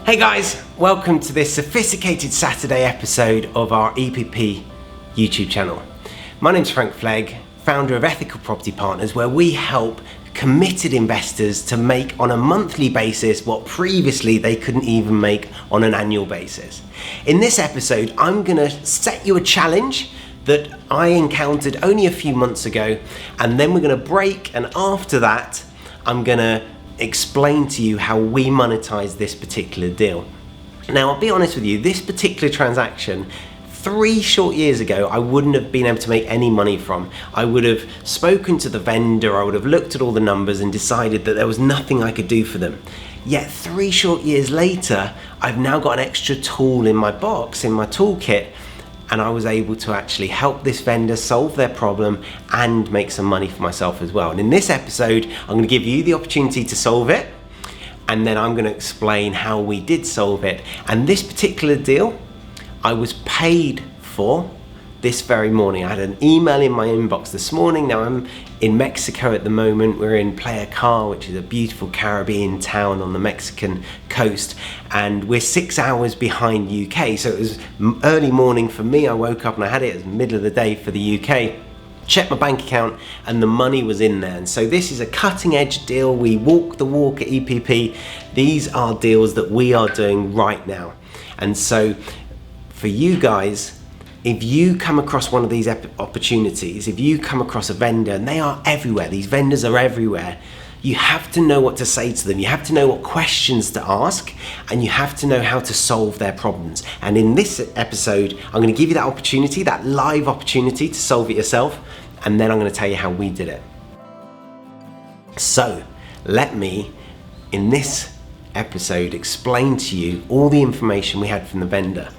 Hey guys, welcome to this sophisticated Saturday episode of our EPP YouTube channel. My name's Flegg, founder of Ethical Property Partners, where we help committed investors to make on a monthly basis what previously they couldn't even make on an annual basis. In this episode, I'm gonna set you a challenge that I encountered only a few months ago, and then we're gonna break, and after that, I'm gonna explain to you how we monetize this particular deal. Now, I'll be honest with you, this particular transaction, 3 short years ago, I wouldn't have been able to make any money from. I would have spoken to the vendor, I would have looked at all the numbers and decided that there was nothing I could do for them. Yet 3 short years later, I've now got an extra tool in my box, in my toolkit, and I was able to actually help this vendor solve their problem and make some money for myself as well. And in this episode, I'm gonna give you the opportunity to solve it, and then I'm gonna explain how we did solve it. And this particular deal, I was paid for this very morning. I had an email in my inbox this morning. Now I'm in Mexico at the moment. We're in Playa Car, which is a beautiful Caribbean town on the Mexican coast, and we're 6 hours behind UK. So it was early morning for me. I woke up and I had it as middle of the day for the UK. Checked my bank account and the money was in there. And so this is a cutting edge deal. We walk the walk at EPP. These are deals that we are doing right now. And so for you guys, if you come across one of these opportunities, if you come across a vendor, and they are everywhere, these vendors are everywhere, you have to know what to say to them. You have to know what questions to ask, and you have to know how to solve their problems. And in this episode, I'm going to give you that opportunity, that live opportunity to solve it yourself, and then I'm going to tell you how we did it. So let me, in this episode, explain to you all the information we had from the vendor.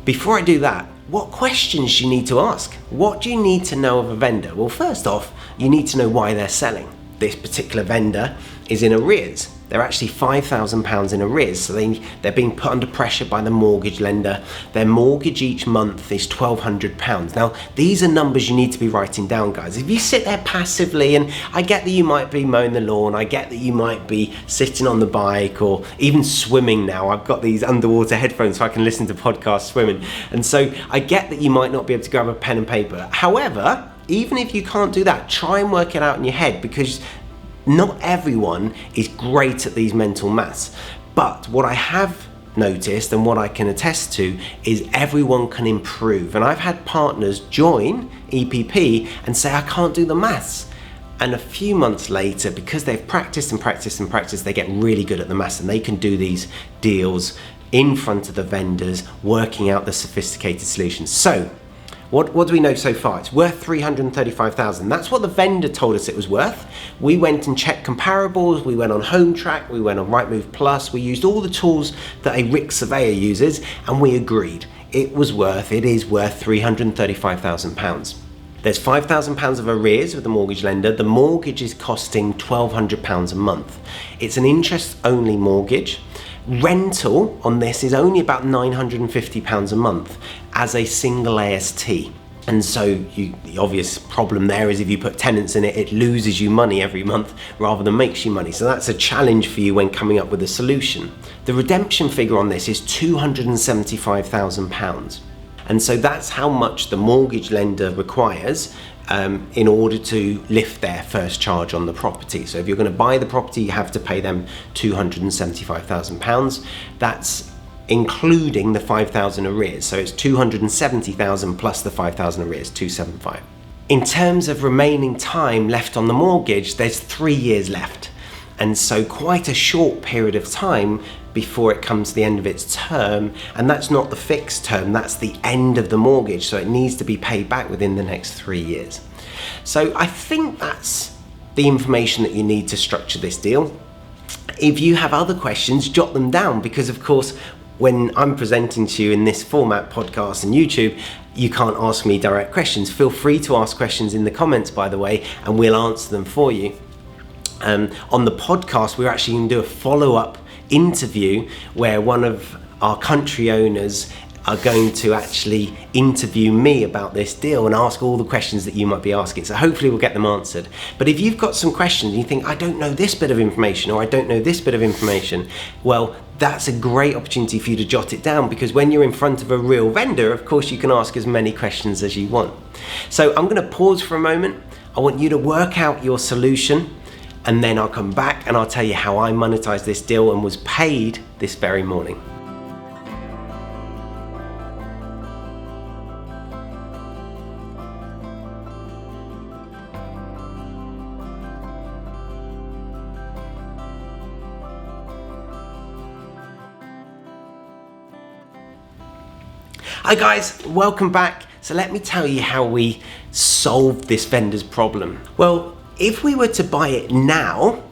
Before I do that, what questions do you need to ask? What do you need to know of a vendor? Well, first off, you need to know why they're selling. This particular vendor is in arrears. They're actually £5,000 in arrears, so they're being put under pressure by the mortgage lender. Their mortgage each month is £1,200. Now, these are numbers you need to be writing down, guys. If you sit there passively, and I get that you might be mowing the lawn, I get that you might be sitting on the bike or even swimming now. I've got these underwater headphones so I can listen to podcasts swimming. And so I get that you might not be able to grab a pen and paper. However, even if you can't do that, try and work it out in your head, because not everyone is great at these mental maths. But what I have noticed and what I can attest to is everyone can improve. And I've had partners join EPP and say, I can't do the maths. And a few months later, because they've practiced and practiced and practiced, they get really good at the maths and they can do these deals in front of the vendors, working out the sophisticated solutions. So, what do we know so far? It's worth $335,000. That's what the vendor told us it was worth. We went and checked comparables. We went on Home Track. We went on Rightmove Plus. We used all the tools that a RIC surveyor uses, and we agreed it is worth £335,000. There's £5,000 of arrears with the mortgage lender. The mortgage is costing £1,200 a month. It's an interest-only mortgage. Rental on this is only about £950 a month as a single AST. And so the obvious problem there is if you put tenants in it, it loses you money every month rather than makes you money. So that's a challenge for you when coming up with a solution. The redemption figure on this is £275,000. And so that's how much the mortgage lender requires in order to lift their first charge on the property. So if you're going to buy the property, you have to pay them £275,000. That's including the 5,000 arrears. So it's 270,000 plus the 5,000 arrears, 275. In terms of remaining time left on the mortgage, there's 3 years left. And so quite a short period of time before it comes to the end of its term, and that's not the fixed term, that's the end of the mortgage, so it needs to be paid back within the next 3 years. So I think that's the information that you need to structure this deal. If you have other questions, jot them down, because of course when I'm presenting to you in this format, podcast and YouTube, you can't ask me direct questions. Feel free to ask questions in the comments, by the way, and we'll answer them for you. On the podcast, we're actually going to do a follow-up interview where one of our country owners are going to actually interview me about this deal and ask all the questions that you might be asking. So hopefully we'll get them answered. But if you've got some questions and you think, I don't know this bit of information, or I don't know this bit of information, well, that's a great opportunity for you to jot it down, because when you're in front of a real vendor, of course, you can ask as many questions as you want. So I'm going to pause for a moment. I want you to work out your solution, and then I'll come back and I'll tell you how I monetized this deal and was paid this very morning. Hi guys, welcome back. So let me tell you how we solved this vendor's problem. Well, if we were to buy it now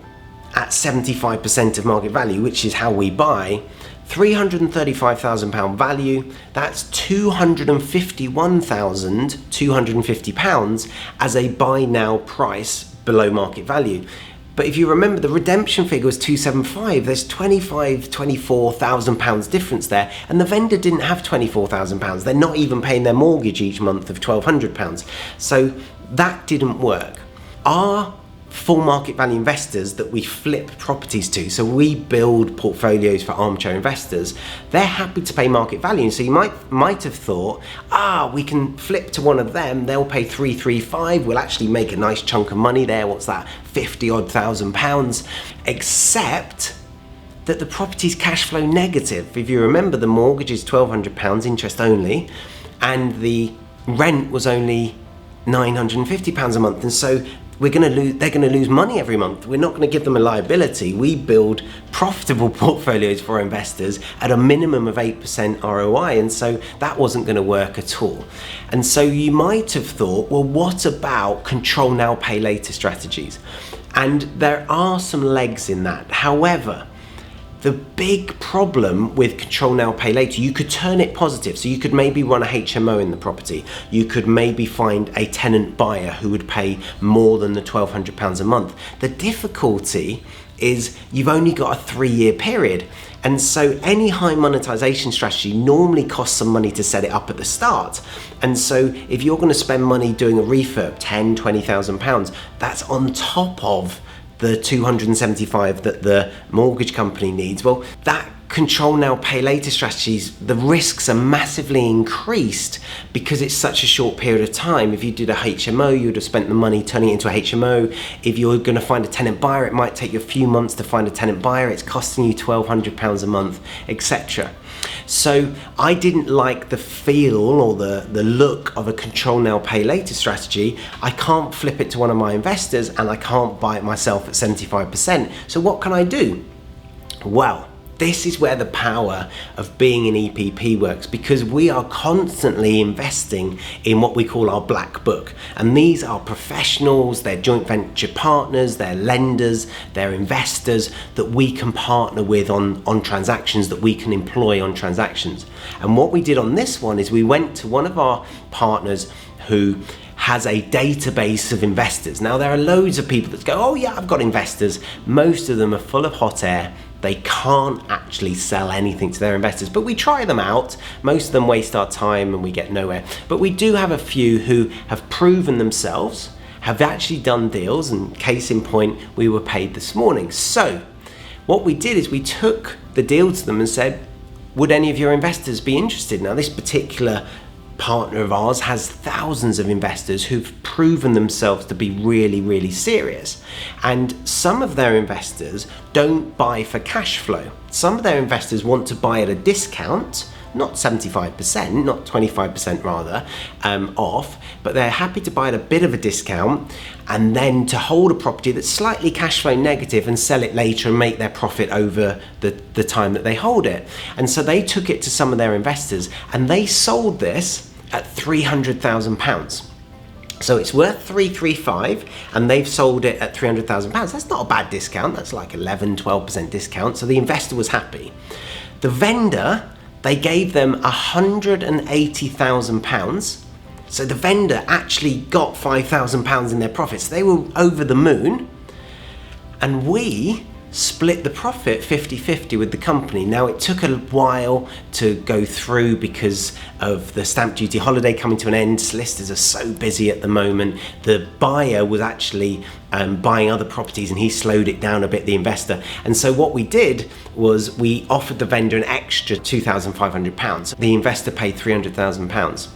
at 75% of market value, which is how we buy, £335,000 value, that's £251,250 as a buy now price below market value. But if you remember, the redemption figure was 275. There's £24,000 difference there, and the vendor didn't have £24,000. They're not even paying their mortgage each month of £1,200. So that didn't work. Our full market value investors that we flip properties to, so we build portfolios for armchair investors, they're happy to pay market value. And so you might have thought, we can flip to one of them, they'll pay 335, we'll actually make a nice chunk of money there. What's that, 50 odd thousand pounds? Except that the property's cash flow negative. If you remember, the mortgage is £1,200 interest only, and the rent was only £950 a month, and so they're going to lose money every month. We're not going to give them a liability. We build profitable portfolios for our investors at a minimum of 8% ROI, and so that wasn't going to work at all. And so you might have thought, well, what about control now, pay later strategies? And there are some legs in that. However, the big problem with control now, pay later, you could turn it positive. So you could maybe run a HMO in the property. You could maybe find a tenant buyer who would pay more than the £1,200 a month. The difficulty is you've only got a 3-year period. And so any high monetization strategy normally costs some money to set it up at the start. And so if you're going to spend money doing a refurb, £10,000, £20,000, that's on top of the 275 that the mortgage company needs. Well, that control now, pay later strategies, the risks are massively increased because it's such a short period of time. If you did a HMO, you would have spent the money turning it into a HMO. If you're going to find a tenant buyer, it might take you a few months to find a tenant buyer. It's costing you £1,200 a month, etc. So I didn't like the feel or the look of a control now, pay later strategy. I can't flip it to one of my investors, and I can't buy it myself at 75%. So what can I do? Well, this is where the power of being an EPP works, because we are constantly investing in what we call our black book. And these are professionals, they're joint venture partners, they're lenders, they're investors that we can partner with on transactions, that we can employ on transactions. And what we did on this one is we went to one of our partners who has a database of investors. Now, there are loads of people that go, oh yeah, I've got investors. Most of them are full of hot air. They can't actually sell anything to their investors, but we try them out. Most of them waste our time and we get nowhere. But we do have a few who have proven themselves, have actually done deals, and case in point, we were paid this morning. So what we did is we took the deal to them and said, would any of your investors be interested? Now, this particular partner of ours has thousands of investors who've proven themselves to be really, really serious. And some of their investors don't buy for cash flow. Some of their investors want to buy at a discount, not 75%, not 25% rather, off, but they're happy to buy at a bit of a discount and then to hold a property that's slightly cash flow negative and sell it later and make their profit over the time that they hold it. And so they took it to some of their investors and they sold this at £300,000. So it's worth 335 and they've sold it at £300,000. That's not a bad discount. That's like 11-12% discount. So the investor was happy. The vendor, they gave them £180,000. So the vendor actually got £5,000 in their profits. They were over the moon. And we split the profit 50-50 with the company. Now, it took a while to go through because of the stamp duty holiday coming to an end. Solicitors are so busy at the moment. The buyer was actually buying other properties, and he slowed it down a bit, the investor. And so what we did was we offered the vendor an extra £2,500. The investor paid £300,000.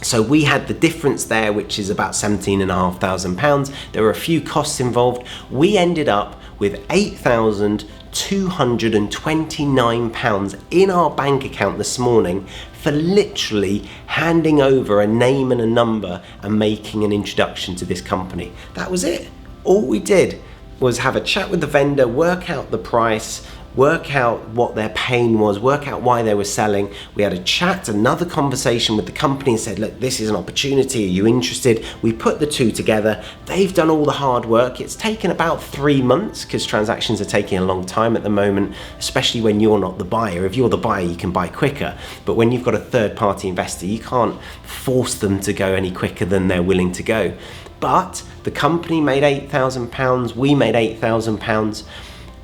So we had the difference there, which is about £17,500. There were a few costs involved. We ended up with £8,229 in our bank account this morning for literally handing over a name and a number and making an introduction to this company. That was it. All we did was have a chat with the vendor, work out the price, work out what their pain was, work out why they were selling. We had a chat, another conversation with the company and said, look, this is an opportunity, are you interested? We put the two together. They've done all the hard work. It's taken about 3 months because transactions are taking a long time at the moment, especially when you're not the buyer. If you're the buyer, you can buy quicker. But when you've got a third-party investor, you can't force them to go any quicker than they're willing to go. But the company made £8,000, we made £8,000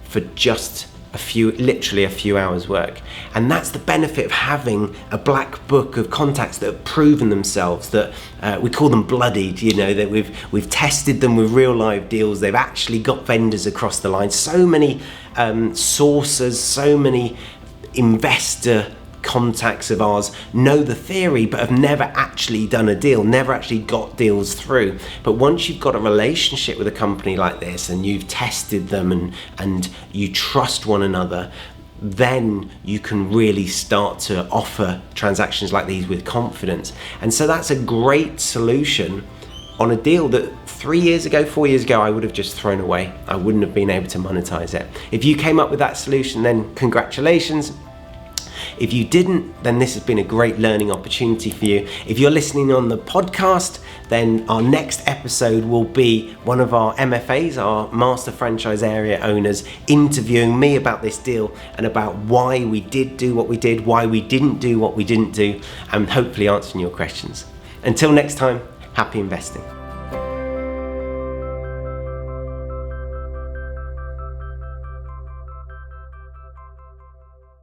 for just literally a few hours work. And that's the benefit of having a black book of contacts that have proven themselves, that we call them bloodied, that we've tested them with real live deals. They've actually got vendors across the line. So many sources, so many investor contacts of ours know the theory but have never actually done a deal, never actually got deals through. But once you've got a relationship with a company like this and you've tested them and you trust one another, then you can really start to offer transactions like these with confidence. And so that's a great solution on a deal that 3 years ago, 4 years ago, I would have just thrown away. I wouldn't have been able to monetize it. If you came up with that solution, then congratulations. If you didn't, then this has been a great learning opportunity for you. If you're listening on the podcast, then our next episode will be one of our MFAs, our Master Franchise Area Owners, interviewing me about this deal and about why we did do what we did, why we didn't do what we didn't do, and hopefully answering your questions. Until next time, happy investing.